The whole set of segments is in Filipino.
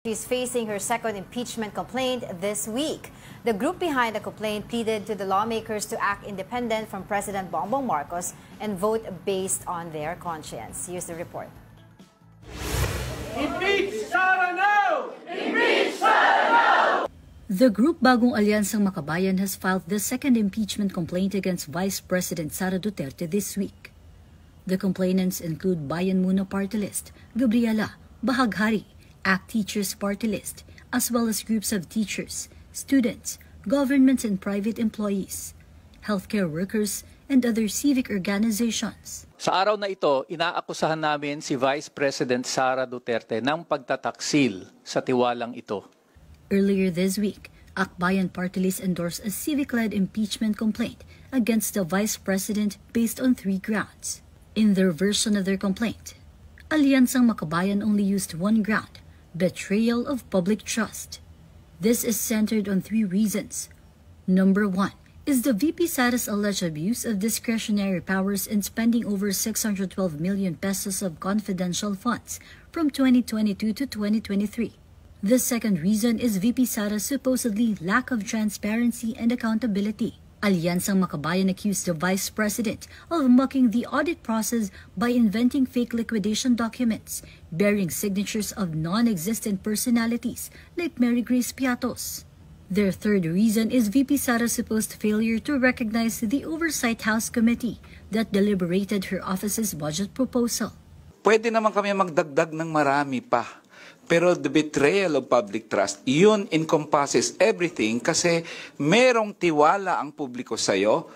She's facing her second impeachment complaint this week. The group behind the complaint pleaded to the lawmakers to act independent from President Bongbong Marcos and vote based on their conscience. Here's the report. Impeach Sara now! Impeach Sara now! The group Bagong Alyansang Makabayan has filed the second impeachment complaint against Vice President Sara Duterte this week. The complainants include Bayan Muna Party List, Gabriela, Bahaghari, ACT Teachers Party List, as well as groups of teachers, students, government and private employees, healthcare workers, and other civic organizations. Sa araw na ito, inaakusahan namin si Vice President Sara Duterte ng pagtataksil sa tiwalang ito. Earlier this week, ACT Bayan Party List endorsed a civic-led impeachment complaint against the Vice President based on 3 grounds. In their version of their complaint, Alyansang Makabayan only used one ground: betrayal of public trust. This is centered on 3 reasons. Number 1 is the VP Sara's alleged abuse of discretionary powers in spending over 612 million pesos of confidential funds from 2022 to 2023. The second reason is VP Sara's supposedly lack of transparency and accountability. Alyansang Makabayan accused the Vice President of mucking the audit process by inventing fake liquidation documents bearing signatures of non-existent personalities like Mary Grace Piatos. Their third reason is VP Sara's supposed failure to recognize the Oversight House Committee that deliberated her office's budget proposal. Pwede naman kami magdagdag ng marami pa. Pero the betrayal of public trust, yun encompasses everything kasi merong tiwala ang publiko sa'yo,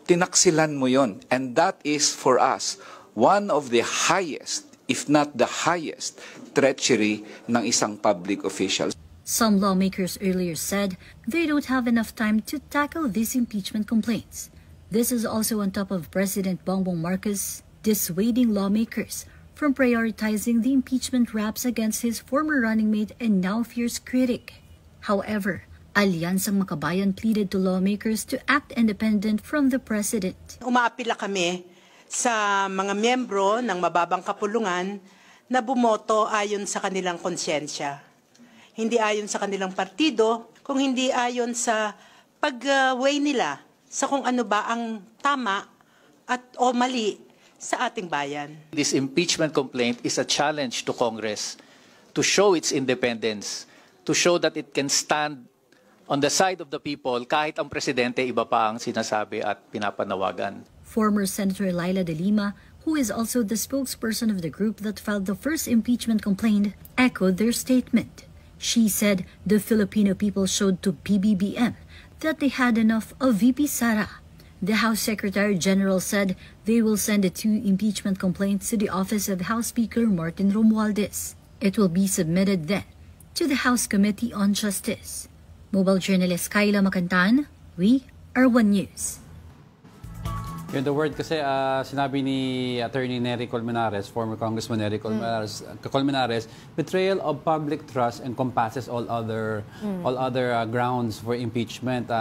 tinaksilan mo yun. And that is for us one of the highest, if not the highest, treachery ng isang public official. Some lawmakers earlier said they don't have enough time to tackle these impeachment complaints. This is also on top of President Bongbong Marcos dissuading lawmakers from prioritizing the impeachment raps against his former running mate and now fierce critic. However, Alyansang Makabayan pleaded to lawmakers to act independent from the president. Umaapila kami sa mga miyembro ng mababang kapulungan na bumoto ayon sa kanilang konsyensya. Hindi ayon sa kanilang partido, kung hindi ayon sa pag-weigh nila sa kung ano ba ang tama at o mali sa ating bayan. This impeachment complaint is a challenge to Congress to show its independence, to show that it can stand on the side of the people kahit ang presidente iba pa ang sinasabi at pinapanawagan. Former Senator Laila De Lima, who is also the spokesperson of the group that filed the first impeachment complaint, echoed their statement. She said the Filipino people showed to PBBM that they had enough of VP Sara. The House Secretary General said they will send the 2 impeachment complaints to the office of House Speaker Martin Romualdez. It will be submitted then to the House Committee on Justice. Mobile journalist Kayla Makantan, we are One News. Yun, the word kasi sinabi ni Attorney Nery Colmenares, former Congressman Nery Colmenares, betrayal of public trust encompasses all other grounds for impeachment.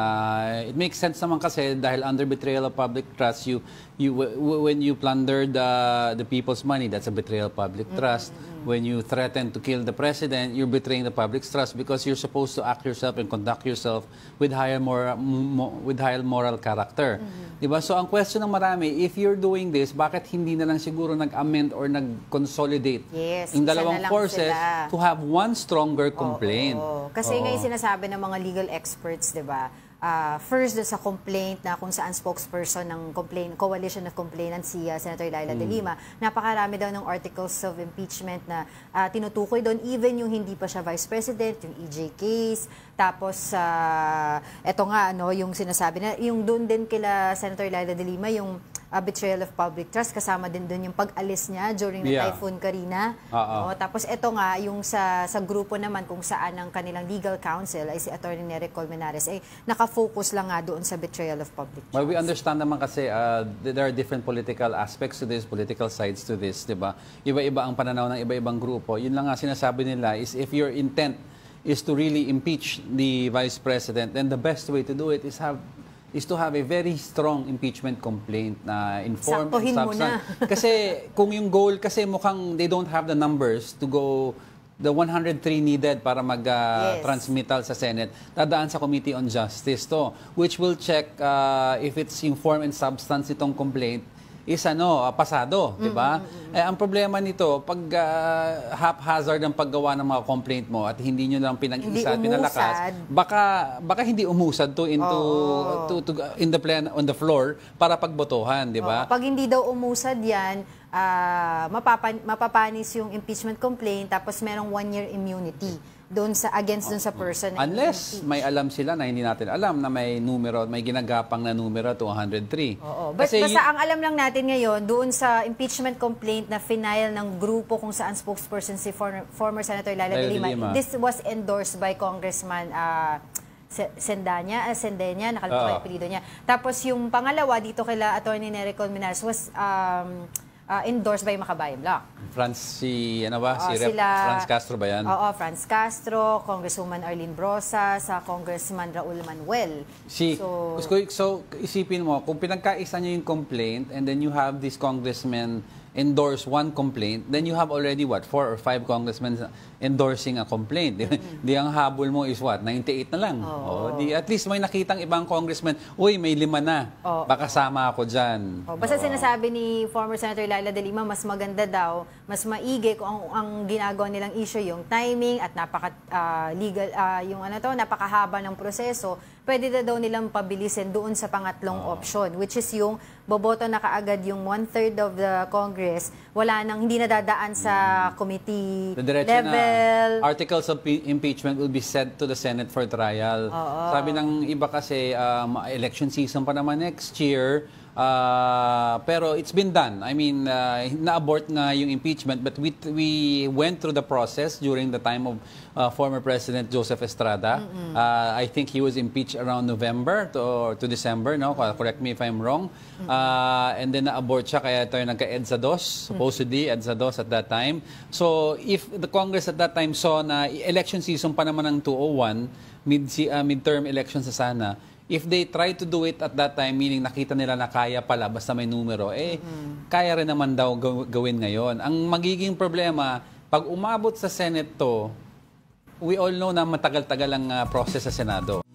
It makes sense naman kasi dahil under betrayal of public trust, when you plunder the people's money, that's a betrayal of public trust. When you threaten to kill the president, you're betraying the public's trust because you're supposed to act yourself and conduct yourself with higher moral character. Diba? So ang question ng marami, if you're doing this, bakit hindi na lang siguro nag-amend or nag-consolidate yung dalawang forces to have one stronger complaint? Kasi nga yung sinasabi ng mga legal experts, diba? First, sa complaint na kung saan spokesperson ng coalition of complainants si Senator Laila De Lima, napakarami daw ng articles of impeachment na tinutukoy doon, even yung hindi pa siya Vice President, yung EJ case, tapos eto nga, yung sinasabi na, yung doon din kila Senator Laila De Lima, yung betrayal of public trust, kasama din doon yung pag-alis niya during the Typhoon Karina. Tapos eto nga, yung sa grupo naman kung saan ang kanilang legal counsel ay si Attorney Nery Colmenares, ay nakafocus lang nga doon sa betrayal of public trust. Well, we understand naman kasi there are different political aspects to this, political sides to this, di ba? Iba-iba ang pananaw ng iba-ibang grupo. Yun lang nga sinasabi nila is if your intent is to really impeach the Vice President, then the best way to do it is to have a very strong impeachment complaint na informed and substantive. Kasi kung yung goal, kasi mukhang they don't have the numbers to go the 103 needed para Yes. mag-transmittal sa Senate, dadaan sa Committee on Justice to, which will check if it's in form and substance itong complaint is pasado, di ba? Eh, ang problema nito, pag haphazard ang paggawa ng mga complaint mo at hindi nyo lang pinag-isa at Hindi pinalakas, baka hindi umusad to into in the plan on the floor para pagbotohan, di ba? Pag hindi daw umusad yan, mapapanis yung impeachment complaint tapos merong 1-year immunity against sa person na Unless may alam sila na hindi natin alam na may numero, may ginagapang na numero 203. Oo. Basta ang alam lang natin ngayon, doon sa impeachment complaint na final ng grupo kung saan spokesperson si former Senator Laila de Lima, this was endorsed by Congressman Sendanya, nakalimutan ko yung apelyido niya. Tapos yung pangalawa dito kila Attorney Nery Colmenares was endorsed by Makabayan Bloc. Franz Castro ba yan? Oo, Franz Castro, Congresswoman Arlene Brosa, sa Congressman Raul Manuel. So, isipin mo, kung pinagkaisa nyo yung complaint and then you have this congressman endorse one complaint, then you have already 4 or 5 congressmen endorsing a complaint. Di ang habol mo is 98 na lang. At least may nakitang ibang congressman, uy, may 5 na. Baka sama ako dyan. Basta sinasabi ni former Senator Laila de Lima, mas maganda daw, mas maigi kung ang ginagawa nilang issue yung timing at legal napakahaba ng proseso, pwede na daw nilang pabilisin doon sa pangatlong option, which is yung boboto na kaagad yung 1/3 of the Congress, hindi na dadaan sa committee level. Articles of impeachment will be sent to the Senate for trial. Sabi ng iba kasi, election season pa naman next year, pero it's been done. I mean, na-abort na yung impeachment, but we went through the process during the time of former President Joseph Estrada. I think he was impeached around November to December, no? Correct me if I'm wrong. And then na-abort siya, kaya ito yung nagka-EDSA 2, supposedly EDSA 2 at that time. So, if the Congress at that time saw na election season pa naman ng 201, midterm elections sa sana, if they try to do it at that time, meaning nakita nila na kaya pala, basta may numero, kaya rin naman daw gawin ngayon. Ang magiging problema, pag umabot sa Senate to, we all know na matagal-tagal ang process sa Senado.